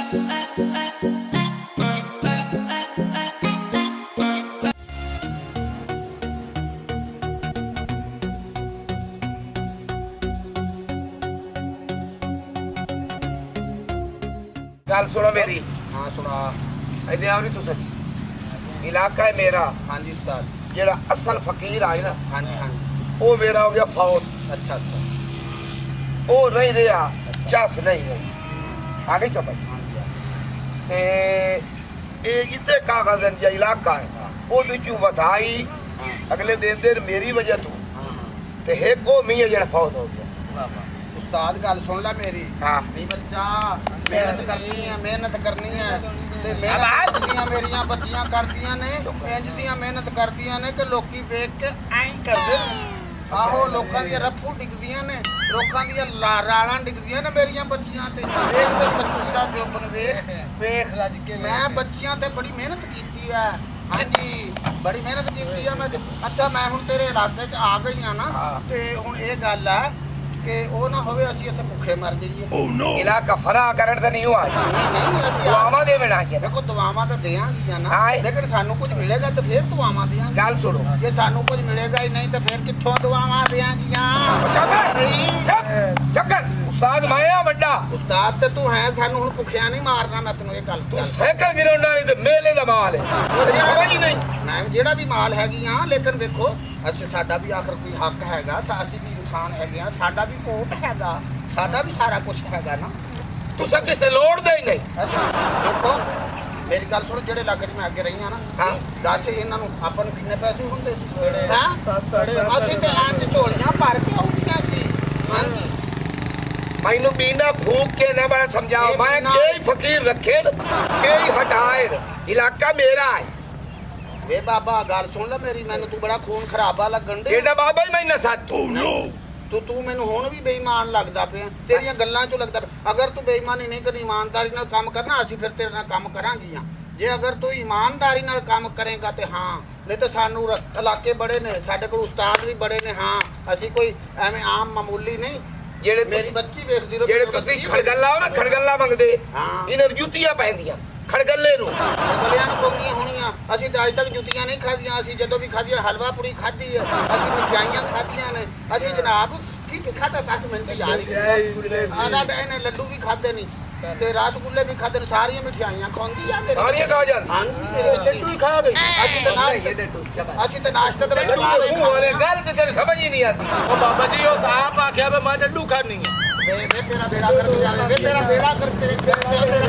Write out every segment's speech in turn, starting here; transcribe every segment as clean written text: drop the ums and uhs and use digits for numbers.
गल सुनो मेरी। हाँ सुना। इधर आओ नी तुस। इलाका है मेरा। हाँ जी उस्ताद। जेड़ा असल फकीर आए ना, हाँ जी हाँ जी। वो मेरा हो गया फौत। अच्छा अच्छा। वो नहीं रहा, चस नहीं रही। आ गई समझ? हाँ जी हाँ। ते ये जितने कागज या इलाका है वो बिचू वधाई अगले दिन दिन मेरी वजह तू हाँ हाँ। ते एक वो मी है जेड़ा फौत हो गया। वाह वाह। उस्ताद गल सुन ला मेरी। हाँ। नहीं बच्चा मेहनत करनी है, मेहनत करनी है ते मेहनत ਦੀਆਂ ਮੇਰੀਆਂ ਬੱਚੀਆਂ ਕਰਦੀਆਂ ਨੇ ਇੰਜ ਦੀਆਂ ਮਿਹਨਤ ਕਰਦੀਆਂ ਨੇ ਕਿ ਲੋਕੀ ਵੇਖ ਕੇ ਐਂ ਕਰਦੇ ਨੇ। ਆਹੋ ਲੋਕਾਂ ਦੀਆਂ ਰੱਫੂ ਡਿੱਗਦੀਆਂ ਨੇ, ਲੋਕਾਂ ਦੀਆਂ ਰਾੜਾਂ ਡਿੱਗਦੀਆਂ ਨੇ ਮੇਰੀਆਂ ਬੱਚੀਆਂ ਤੇ। ਵੇਖ ਤੇ ਬੱਚੀ ਦਾ ਜੋਬਨ ਵੇਖ ਵੇਖ ਰੱਜ ਕੇ। ਮੈਂ ਬੱਚੀਆਂ ਤੇ ਬੜੀ ਮਿਹਨਤ ਕੀਤੀ ਹੈ। ਹਾਂਜੀ ਬੜੀ ਮਿਹਨਤ ਕੀਤੀ ਆ ਮੈਂ। ਅੱਛਾ ਮੈਂ ਹੁਣ ਤੇਰੇ ਇਲਾਕੇ 'ਚ ਆ ਗਈ ਆ ਨਾ ਤੇ ਹੁਣ ਇਹ ਗੱਲ ਹੈ ਕਿ ਉਹ ਨਾ ਹੋਵੇ ਅਸੀਂ ਇੱਥੇ ਭੁੱਖੇ ਮਰ ਜਾਈਏ। इलाका फला करन ते नहीं हुआ। ਨਹੀਂ ਅਸੀਂ दुआवां देवना है। ਦੇਖੋ ਦੁਆਵਾਂ ਤਾਂ ਦੇਵਾਂਗੀਆਂ ਨਾ, ਹਾਂ। ਲੇਕਿਨ ਸਾਨੂੰ ਕੁਝ ਮਿਲੇਗਾ ਤਾਂ ਫਿਰ ਦੁਆਵਾਂ ਦੇਵਾਂਗੇ। गल सुनो। ਜੇ ਸਾਨੂੰ ਕੁਝ ਮਿਲੇਗਾ ਹੀ ਨਹੀਂ ਤਾਂ ਫਿਰ ਕਿੱਥੋਂ ਦੁਆਵਾਂ ਦੇਵਾਂਗੀਆਂ। चक्कर उस्ताद माया बड़ा ਉਸਤਾਦ ਤੇ ਤੂੰ ਹੈ, ਸਾਨੂੰ ਹੁਣ ਭੁੱਖਿਆ ਨਹੀਂ ਮਾਰਨਾ। ਮੈਂ ਤੈਨੂੰ ਇਹ ਗੱਲ तू साइकिल गिराउंदा है ते मेले दा माल है। समझ ही नहीं। ਮੈਂ ਜਿਹੜਾ ਵੀ ਮਾਲ ਹੈਗੀਆਂ, ਲੇਕਿਨ ਵੇਖੋ ਅਸੀਂ ਸਾਡਾ ਵੀ ਆਖਰ ਕੋਈ ਹੱਕ ਹੈਗਾ। ਅਸੀਂ ਵੀ ਇਨਸਾਨ ਹੈਗੇ ਆ, ਸਾਡਾ ਵੀ ਕੋਟ ਹੈਗਾ, ਸਾਡਾ ਵੀ ਸਾਰਾ ਕੁਝ ਹੈਗਾ ਨਾ। तुसा किसे लोड़ दे ही नहीं। ਅਸੀਂ ਦੇਖੋ ਮੇਰੀ ਗੱਲ ਸੁਣ, ਜਿਹੜੇ ਇਲਾਕੇ 'ਚ ਮੈਂ ਅੱਗੇ ਰਹੀ ਹਾਂ ਨਾ, ਹਾਂ। ਦੱਸ ਇਹਨਾਂ ਨੂੰ ਆਪਾਂ ਨੂੰ ਕਿੰਨੇ ਪੈਸੇ ਹੁੰਦੇ ਸੀ? ਹਾਂ ਅਸੀਂ ਤੇ ਆਂ 'ਚ ਝੋਲੀਆਂ ਭਰ ਕੇ ਆਉਂਦੀਆਂ ਸੀ। ਹਾਂਜੀ मैनू बीना फूक के ना बड़ा समझाओ। ये मैं बीना- कई फकीर रखे कई हटाए। इलाका मेरा है। ਵੇ ਬਾਬਾ ਗੱਲ ਸੁਣ ਲੈ ਮੇਰੀ, ਮੈਨੂੰ ਤੂੰ ਬੜਾ ਖੂਨ ਖਰਾਬਾ ਲੱਗਣ ਦੇ। एडा बाबा ही मैं साथ तू ਤੂੰ ਮੈਨੂੰ ਹੁਣ ਵੀ ਬੇਈਮਾਨ ਲੱਗਦਾ ਪਿਆ, ਤੇਰੀਆਂ ਗੱਲਾਂ 'ਚੋਂ ਲੱਗਦਾ ਪਿਆ। ਅਗਰ ਤੂੰ ਬੇਈਮਾਨੀ ਨਹੀਂ ਕਰਨੀ, ਇਮਾਨਦਾਰੀ ਨਾਲ ਕੰਮ ਕਰਨਾ, ਅਸੀਂ ਫਿਰ ਤੇਰੇ ਨਾਲ ਕੰਮ ਕਰਾਂਗੀਆਂ। ਜੇ ਅਗਰ ਤੂੰ ਇਮਾਨਦਾਰੀ ਨਾਲ ਕੰਮ ਕਰੇਗਾ ਤੇ ਹਾਂ, ਨਹੀਂ ਤਾਂ ਸਾਨੂੰ ਇਲਾਕੇ ਬੜੇ ਨੇ, ਸਾਡੇ ਕੋਲ ਉਸਤਾਦ ਵੀ ਬੜੇ ਨੇ। ਹਾਂ ਅਸੀਂ ਕੋਈ ਐਵੇਂ ਆਮ ਮਾਮੂਲੀ ਨਹੀਂ। जेड़े ਮੇਰੀ ਬੱਚੀ ਵੇਖਦੀ ਰਹੋ। जेड़े तुसी खड़गल्ला हो ना, खड़गल्ला मंगदे हाँ। इन्हां नूं जुत्तियां पैंदियां खड़गल्ले नूं। ਗਲਿਆਂ ਨੂੰ ਪੌਂਦੀਆਂ ਹੋਣੀਆਂ। ਅਸੀਂ ਤਾਂ ਅੱਜ ਤੱਕ ਜੁੱਤੀਆਂ ਨਹੀਂ ਖਾਧੀਆਂ। ਅਸੀਂ ਜਦੋਂ ਵੀ ਖਾਧੀਆਂ ਹਲਵਾ ਪੂੜੀ ਖਾਧੀ ਹੈ, ਅਸੀਂ ਮਠਿਆਈਆਂ ਖਾਧੀਆਂ ਨੇ। ਅਸੀਂ ਜਨਾਬ ਕੀ ਖਾਧਾ ਦੱਸ ਮੈਨੂੰ ਤਾਂ ਯਾਦ ਹੀ ਨਹੀਂ। ਆਲਾ ਇਹਨੇ ਲੱਡੂ ਵੀ ਖਾਧੇ ਨਹੀਂ ਤੇ ਰਸਗੁੱਲੇ ਵੀ ਖਾਧੇ ਨੇ। ਸਾਰੀਆਂ ਮਠਿਆਈਆਂ ਖਾਂਦੀ ਆ ਮੇਰੇ। ਸਾਰੀਆਂ ਖਾ ਜਾਂਦੀ। ਹਾਂਜੀ ਮੇਰੇ ਲੱਡੂ ਹੀ ਖਾ ਗਈ। ਅਸੀਂ ਤਾਂ ਨਾਸ਼ਤਾ ਦੇ ਵਿੱਚ ਬਾਵੇ वाले गल ते तेरी समझ ही नहीं आती। ओ बाबा जी ओ साहब आख्या वे मैं लड्डू खानी है। ਵੇ ਤੇਰਾ ਬੇੜਾ ਕਰ ਜਾਵੇ, ਵੇ ਤੇਰਾ ਬੇੜਾ ਕਰ ਤੇਰੇ ਤੇਰਾ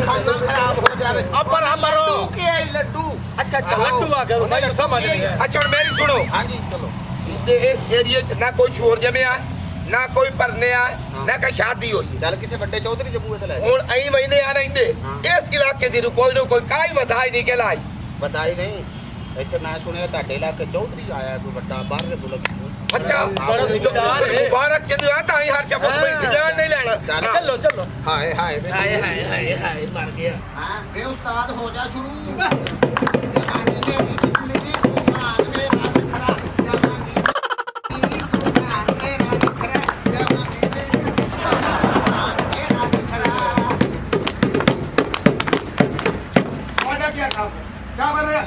ਖਾਣਾ ਖਰਾਬ ਹੋ ਜਾਵੇ। अपर हमरो ਲੱਡੂ ਕੀ ਹੈ ਲੱਡੂ? अच्छा अच्छा लड्डू आ गया मैं समझ नहीं है। अच्छा हुण मेरी सुनो। ਹਾਂਜੀ ਚਲੋ। इस एरिया च ना कोई शोर जमिया ना कोई परने आ ना कोई शादी होई। ਚੱਲ ਕਿਸੇ ਵੱਡੇ ਚੌਧਰੀ ਜੱਬੂ ਤੇ ਲੈ ਜਾ। हुण अई महीने आ रहिंदे इस इलाके दी कोई ना कोई काई वधाई नहीं के लाई। ਬਤਾਈ ਨਹੀਂ। ਇੱਥੇ ਮੈਂ ਸੁਣਿਆ ਤੁਹਾਡੇ ਇਲਾਕੇ ਚੌਧਰੀ ਆਇਆ ਕੋਈ ਵੱਡਾ ਬਾਹਰ ਦੇ ਮੁਲਕ ਤੋਂ। अच्छा बड़ा रिश्तेदार है। मुबारक चंद आता ही हर शब्द कोई सजान नहीं लेना। चलो चलो ਹਾਏ ਹਾਏ ਵੇ हाय हाय हाय हाय मर गया। ਹਾਂ ਵੇ ਉਸਤਾਦ ਹੋ ਜਾ ਸ਼ੁਰੂ। ਜਹਾਨੀ ਮੇਰੀ ਬਿਜਲੀ ਤੂਫਾਨ ਮੇਰਾ ਨਖਰਾ ਜਹਾਨੀ ਮੇਰੀ ਤੂਫਾਨ ਮੇਰਾ ਨਖਰਾ ਜਹਾਨੀ ਮੇਰੀ ਤੂਫਾਨ ਮੇਰਾ ਨਖਰਾ। मोटा क्या काम क्या कर रहे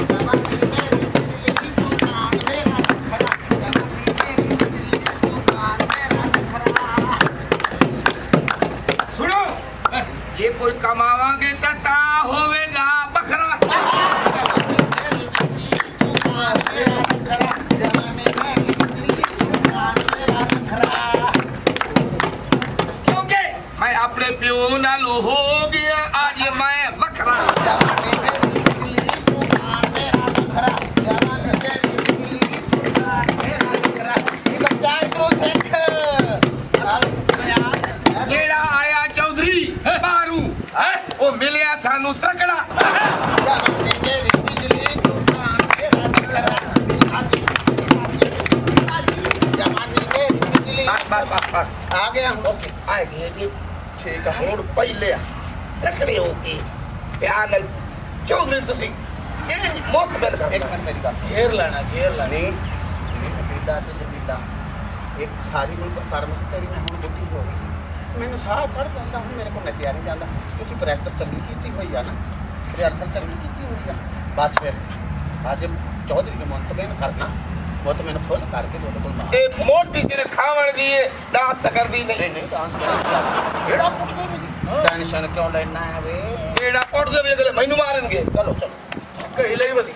ਜਹਾਨੀ ਮੇਰੀ ਬਿਜਲੀ ਤੂਫਾਨ ਮੇਰਾ ਨਖਰਾ ਜਹਾਨੀ ਮੇਰੀ ਬਿਜਲੀ ਤੂਫਾਨ ਮੇਰਾ ਨਖਰਾ। सुनो ये कोई कमावांगे ता होवेगा बखरा। क्योंकि मैं अपने प्यो नाल हो गया आज मैं बखरा। जेड़ा आया चौधरी बारू है वो मिलिया सानू तकड़ा। बस बस बस आ गया हूँ। ओके आएगी ये ठीक है। हुण पहले तकड़े हो के प्यार नाल चौधरी तुसी ਇਹ ਮੁੱਤ ਮਿਲ एक मिनट मेरी बात घेर लेना नहीं जमीदा ते जमीदा एक सारी मुल्क फार्मेसी तेरी में हुण बुढ़ी हो गई। ਮੈਨੂੰ ਸਾਹ ਚੜ ਜਾਂਦਾ ਹੁਣ ਮੇਰੇ ਕੋਲ ਨੱਚਿਆ ਨਹੀਂ ਜਾਂਦਾ ਤੁਸੀਂ ਪ੍ਰੈਕਟਿਸ ਚੰਗੀ ਕੀਤੀ ਹੋਈ ਆ ਨਾ ਰਿਹਰਸਲ ਚੰਗੀ ਕੀਤੀ ਹੋਈ ਆ ਬਸ ਫਿਰ ਅੱਜ ਚੌਧਰੀ ਨੂੰ ਮੁੰਤਬਿਨ ਕਰਨਾ ਉਹ ਤਾਂ ਮੈਨੂੰ ਫੁੱਲ ਕਰਕੇ ਤੁਹਾਡੇ ਕੋਲ ਮਾਰ ਇਹ ਮੋਟੀ ਸਿਰ ਖਾਵਣ ਦੀ ਡਾਂਸ ਤਾਂ ਕਰਦੀ ਨਹੀਂ ਨਹੀਂ ਡਾਂਸ ਕਿਹੜਾ ਪੁੱਟਦੇ ਨੇ ਜੀ ਟੈਨਸ਼ਨ ਕਿਉਂ ਲੈਣਾ ਹੈ ਵੇ ਜਿਹੜਾ ਉੱਠਦੇ ਵੀ ਅਗਲੇ ਮੈਨੂੰ ਮਾਰਨਗੇ ਚਲੋ ਚਲੋ ਕਹੀ ਲਈ ਬਦੀ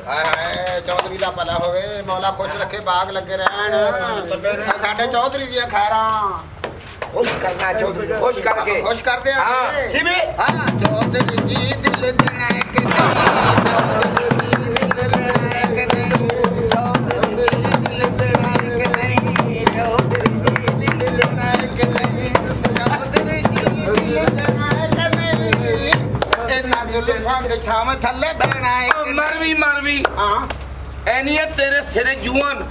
ਹਾਏ ਹਾਏ ਚੌਧਰੀ ਦਾ ਭਲਾ ਹੋਵੇ ਮੌਲਾ ਖੁਸ਼ ਰੱਖੇ ਬਾਗ ਲੱਗੇ ਰਹਿਣ ਸਾਡੇ ਚੌਧਰੀ ਦੀਆਂ ਖੈਰਾਂ ਖੁਸ਼ ਕਰਨਾ ਚੌਧਰੀ ਖੁਸ਼ ਕਰਕੇ ਖੁਸ਼ ਕਰਦੇ ਆ ਹਾਂ ਕਿਵੇਂ ਹਾਂ ਚੌਧਰੀ ਜੀ ਦਿਲ ਦੇਣਾ ਕਿ ਨਹੀਂ ਚੌਧਰੀ ਜੀ ਦਿਲ ਦੇਣਾ ਕਿ ਨਹੀਂ ਚੌਧਰੀ ਜੀ ਦਿਲ ਦੇਣਾ ਕਿ ਨਹੀਂ ਚੌਧਰੀ ਜੀ ਦਿਲ ਦੇਣਾ ਕਿ ਨਹੀਂ ਚੌਧਰੀ ਜੀ ਦਿਲ ਦੇਣਾ ਕਿ ਨਹੀਂ ਇਹਨਾਂ ਜ਼ੁਲਫਾਂ ਦੇ ਛਾਵੇਂ ਥੱਲੇ ਬਹਿਣਾ ਹੈ ਕਿ ਮਰ ਵੀ ਹਾਂ ਐਨੀ ਹੈ ਤੇਰੇ ਸਿਰੇ ਜੂਨ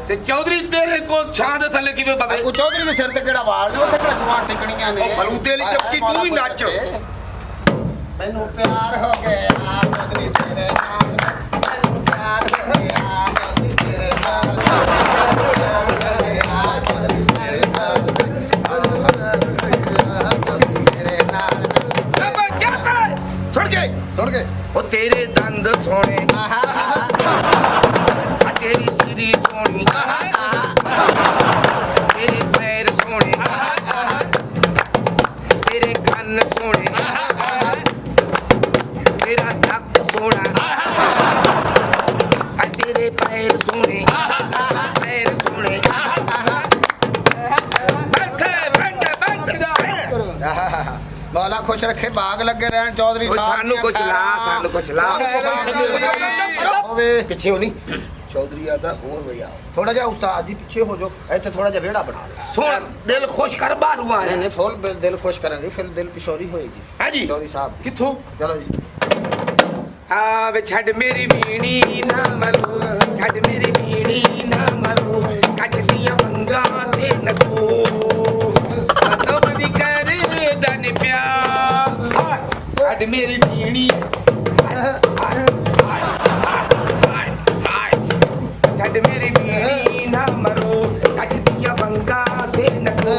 ਤੇ ਚੌਧਰੀ ਤੇਰੇ ਕੋਲ ਛਾਂ ਦੇ ਥੱਲੇ ਕਿਵੇਂ ਬਵੇ ਕੋ ਚੌਧਰੀ ਦੇ ਸਿਰ ਤੇ ਕਿਹੜਾ ਵਾਲ ਨੇ ਉੱਥੇ ਕਿਹੜਾ ਜਵਾਨ ਟਿਕਣੀਆਂ ਨੇ ਉਹ ਫਲੂਦੇ ਵਾਲੀ ਚਮਕੀ ਤੂੰ ਵੀ ਨੱਚ ਮੈਨੂੰ ਪਿਆਰ ਹੋ ਗਿਆ ਚੌਧਰੀ ਤੇਰੇ ਨਾਲ ਮੈਨੂੰ ਪਿਆਰ ਹੋ ਗਿਆ ਚੌਧਰੀ ਤੇਰੇ ਨਾਲ ਚੌਧਰੀ ਤੇਰੇ ਨਾਲ ਚੌਧਰੀ ਤੇਰੇ ਨਾਲ ਛੁੱਟ ਗਏ ਉਹ ਤੇਰੇ ਦੰਦ ਸੋਹਣੇ ਆ ਤੇਰੀ ਸਿਰੀ ਸੋਹਣੀ ਤੇਰੇ ਪੈਰ ਸੋਹਣੇ ਤੇਰੇ ਕੰਨ ਸੋਹਣੇ ਤੇਰਾ ਨੱਕ ਸੋਹਣਾ ਆ ਤੇਰੇ ਪੈਰ ਸੋਹਣੇ ਪੈਰ ਸੋਹਣੇ ਮੌਲਾ ਖੁਸ਼ ਰੱਖੇ ਬਾਗ ਲੱਗੇ ਰਹਿਣ ਚੌਧਰੀ ਸਾਹਿਬ ਸਾਨੂੰ ਕੁਛ ਲਾ ਹੋਵੇ ਪਿੱਛੇ ਹੋਣੀ ਚੌਧਰੀ ਆਦਾ ਹੋਰ ਵਈਆ ਥੋੜਾ ਜਿਹਾ ਉਸਤਾਦ ਜੀ ਪਿੱਛੇ ਹੋ ਜਾਓ ਇੱਥੇ ਥੋੜਾ ਜਿਹਾ ਵਿਹੜਾ ਬਣਾ ਲਓ ਸੁਣ ਦਿਲ ਖੁਸ਼ ਕਰ ਬਾਹਰ ਆ ਨਹੀਂ ਫੁੱਲ ਦਿਲ ਖੁਸ਼ ਕਰਾਂਗੇ ਫਿਰ ਦਿਲ ਪਿਸ਼ੋਰੀ ਹੋਏਗੀ ਹੈ ਜੀ ਚੌਧਰੀ ਸਾਹਿਬ ਕਿੱਥੋਂ ਚਲੋ ਜੀ ਆ ਵੇ ਛੱਡ ਮੇਰੀ ਵੀਣੀ ਨਾ ਮਰੂ ਛੱਡ ਮੇਰੀ ਵੀਣੀ ਨਾ ਮਰੂ ਕੱਚ ਦੀਆਂ ਵੰਗਾਂ ਤੇ ਨਕੋ ਮਤੋ ਬਦੀ ਕਰੇ ਦਨ ਪਿਆ ਛੱਡ ਮੇਰੀ ਵੀਣੀ ਛੱਡ ਮੇਰੀ ਵੀਣੀ ਨਾ ਮਰੂ ਕੱਚ ਦੀਆਂ ਵੰਗਾਂ ਤੇ ਨਕੋ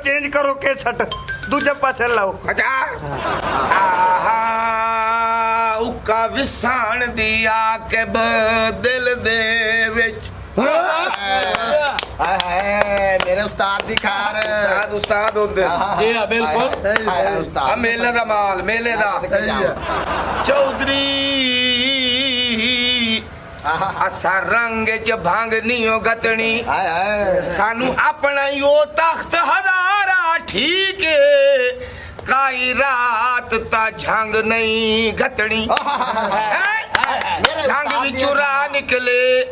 चेंज करो के सट दूजे पासे लाओ ਅੱਛਾ ਆਹਾ ਉਕਾ ਵਿਸਾਣ ਦੀ ਆ ਕੇ ਦਿਲ ਦੇ ਵਿੱਚ ਹਾਏ ਹਾਏ ਮੇਰੇ ਉਸਤਾਦ ਦੀ ਖਾਰ ਉਸਤਾਦ ਹੁੰਦੇ ਜੀ ਹਾਂ ਬਿਲਕੁਲ ਹਾਏ ਉਸਤਾਦ ਆ ਮੇਲੇ ਦਾ ਮਾਲ ਮੇਲੇ ਦਾ ਚੌਧਰੀ ਅਸਾ ਰੰਗ ਚ ਭੰਗ ਨੀਓ ਗਤਣੀ ਹਾਏ ਹਾਏ ਸਾਨੂੰ ਆਪਣਾ ਹੀ ਉਹ ਤਖਤ ਹਜ਼ਾਰਾ ਠੀਕ ਏ ਕਾਈ ਰਾਤ ਤਾਂ ਝੰਗ ਨਹੀਂ ਗਤਣੀ ਝੰਗ ਵਿੱਚੋਂ ਰਾਹ ਨਿਕਲੇ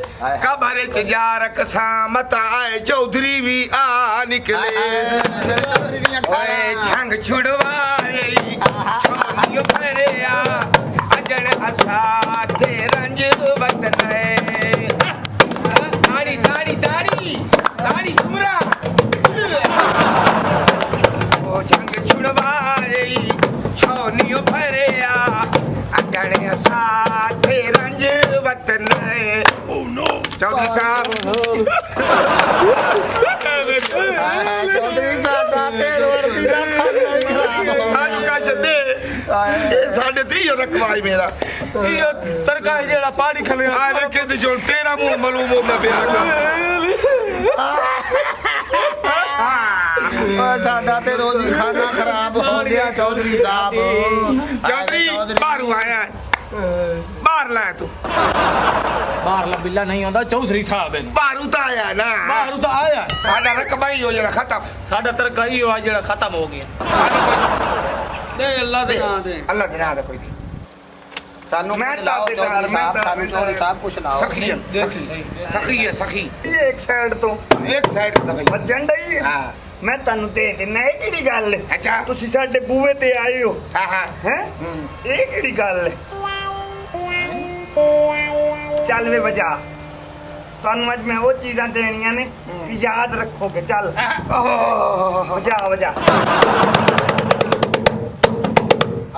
ਕਬਰ ਚ ਜਾ ਰਕਸਾਂ ਮਤ ਆਏ ਚੌਧਰੀ ਵੀ ਆ ਨਿਕਲੇ ਮੇਰੇ ਚੌਧਰੀ ਦੀਆਂ ਓਏ ਝੰਗ ਛੁੜਵਾਏ ਛੋਨੀਓ ਭਰਿਆ ਅਜਣ ਅਸਾ ਤੇ ਰੰਜ ਵਤਨੇ ਤਾੜੀ ਤੁਮਰਾ ਉਹ ਝੰਗ ਛੁੜਵਾਏ ਛੋਨੀਓ ਭਰਿਆ ਅਜਣ ਅਸਾ ਤੇ ਰੰਜ ਵਤਨੇ ਓ ਨੋ ਚੌਧਰੀ ਸਾਹਿਬ ਚੌਧਰੀ ਸਾਡਾ ਤੇ ਰੋੜਦੀ ਦਾ ਸਾਨੂੰ ਕਸ਼ ਦੇ ਇਹ ਸਾਡੇ ਤੇ ਰਖਵਾਈ ਮੇਰਾ ਇਹ ਤੜਕਾ ਜਿਹੜਾ ਪਾਣੀ ਖਲਿਆ ਆ ਵੇਖੇ ਤੇ ਜੋਲ ਤੇਰਾ ਮੂੰਹ ਮਲੂਮ ਹੁੰਦਾ ਸਾਡਾ ਤੇ ਰੋਜ਼ੀ ਖਾਣਾ ਖਰਾਬ ਹੋ ਗਿਆ ਚੌਧਰੀ ਸਾਹਿਬ ਚੌਧਰੀ ਬਾਹਰੋਂ ਆਇਆ ਬਾਹਰ ਲੈ ਤੂੰ ਬਾਹਰਲਾ ਬਿੱਲਾ ਨਹੀਂ ਆਉਂਦਾ ਚੌਧਰੀ ਸਾਹਿਬ ਇਹਨੂੰ ਬਾਹਰੋਂ ਤਾਂ ਆਇਆ ਨਾ ਬਾਹਰੋਂ ਤਾਂ ਆਇਆ ਸਾਡਾ ਰਕਬਾ ਹੀ ਹੋ ਜਾਣਾ ਖਤਮ ਸਾਡਾ ਤੜਕਾ ਹੀ ਹੋਇਆ ਜਿਹੜਾ ਖਤਮ ਹੋ ਗਿਆ ਦੇ ਅੱਲਾ ਦੇ ਨਾਂ ਤੇ ਅੱਲਾ ਦੇ ਨਾਂ ਦਾ ਕੋਈ ਨਹੀਂ ਸਾਨੂੰ ਮੈਂ ਕੁਛ ਲਾਓ ਤਾਂ ਚੌਧਰੀ ਸਾਹਿਬ ਮੈਂ ਸਾਨੂੰ ਚੌਧਰੀ ਸਾਹਿਬ ਕੁਛ ਲਾਓ ਸਖੀ ਹੈ ਸਖੀ ये एक साइड तो ਇੱਕ ਸਾਈਡ ਤੇ ਬਈ ਵੱਜਣ ਡਈ ਹਾਂ ਮੈਂ ਤੁਹਾਨੂੰ ਦੇ ਦਿੰਨਾ ਇਹ ਕਿਹੜੀ ਗੱਲ ਹੈ ਅੱਛਾ ਤੁਸੀਂ ਸਾਡੇ ਬੂਹੇ ਤੇ ਆਏ ਹੋ ਹਾਂ ਹਾਂ ਹੈ ਇਹ ਕਿਹੜੀ ਗੱਲ ਹੈ ਚੱਲ ਵੇ ਵਜਾ ਤੁਹਾਨੂੰ ਅੱਜ ਮੈਂ ਉਹ ਚੀਜ਼ਾਂ ਦੇਣੀਆਂ ਨੇ ਕਿ ਯਾਦ ਰੱਖੋਗੇ ਚੱਲ ਵਜਾ ਵਜਾ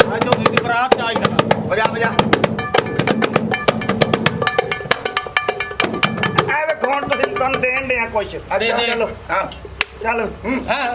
ਆ ਚੌਧਰੀ ਦੀ ਬਰਾਤ ਚ ਆਈ ਨਾ ਵਜਾ ਵਜਾ ਤੁਹਾਨੂੰ ਦੇਣ ਦੇ ਆ ਕੁਛ ਅੱਛਾ ਦੇ। ਚਲੋ ਹਾਂ ਚਲੋ ਹਾਂ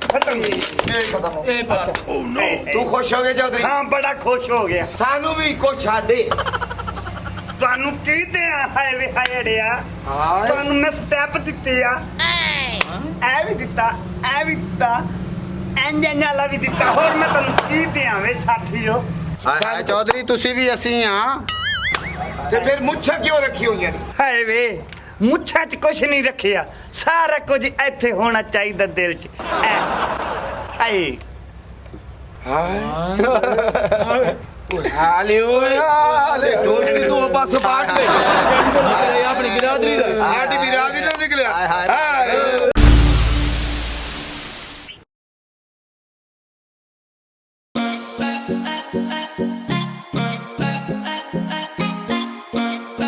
ਖਤਮ ਇਹ ਖਤਮ ਹੋ ਇਹ ਪਾ ਤੂੰ ਖੁਸ਼ ਹੋ ਗਿਆ ਚੌਧਰੀ ਹਾਂ ਬੜਾ ਖੁਸ਼ ਹੋ ਗਿਆ ਸਾਨੂੰ ਵੀ ਕੁਛ ਆ ਦੇ ਤੁਹਾਨੂੰ ਕੀ ਦਿਆਂ ਹਾਏ ਵੇ ਹਾਏ ਅੜਿਆ ਹਾਂ ਤੁਹਾਨੂੰ ਮੈਂ ਸਟੈਪ ਦਿੱਤੇ ਆ ਐ ਵੀ ਦਿੱਤਾ ਐ ਵੀ ਦਿੱਤਾ ਐਂਜਨ ਵਾਲਾ ਵੀ ਦਿੱਤਾ ਹੋਰ ਮੈਂ ਤੁਹਾਨੂੰ ਕੀ ਦਿਆਂ ਵੇ ਸਾਥੀਓ ਹਾਏ ਚੌਧਰੀ ਤੁਸੀਂ ਵੀ ਅਸੀਂ ਆ ਤੇ ਫਿਰ ਮੁੱਛਾਂ ਕਿਉਂ ਰੱਖੀ ਹੋਈਆਂ ਨੇ ਹਾਏ ਵੇ ਮੁੱਛਾਂ 'ਚ ਕੁਛ ਨਹੀਂ ਰੱਖਿਆ ਸਾਰਾ ਕੁਝ ਇੱਥੇ ਹੋਣਾ ਚਾਹੀਦਾ ਦਿਲ 'ਚ ਐ ਹਾਏ ਹਾਲੇ ਓਏ ਹਾਲੇ ਢੋਲਕੀ ਤੂੰ ਪਾਸੋਂ ਪਾਟ ਲੈ ਆਪਣੀ ਬਿਰਾਦਰੀ ਦਾ ਸਾਡੀ ਬਿਰਾਦਰੀ ਤੋਂ ਨਿਕਲਿਆ ਹਾਏ ਹਾਏ। ਹਾਏ।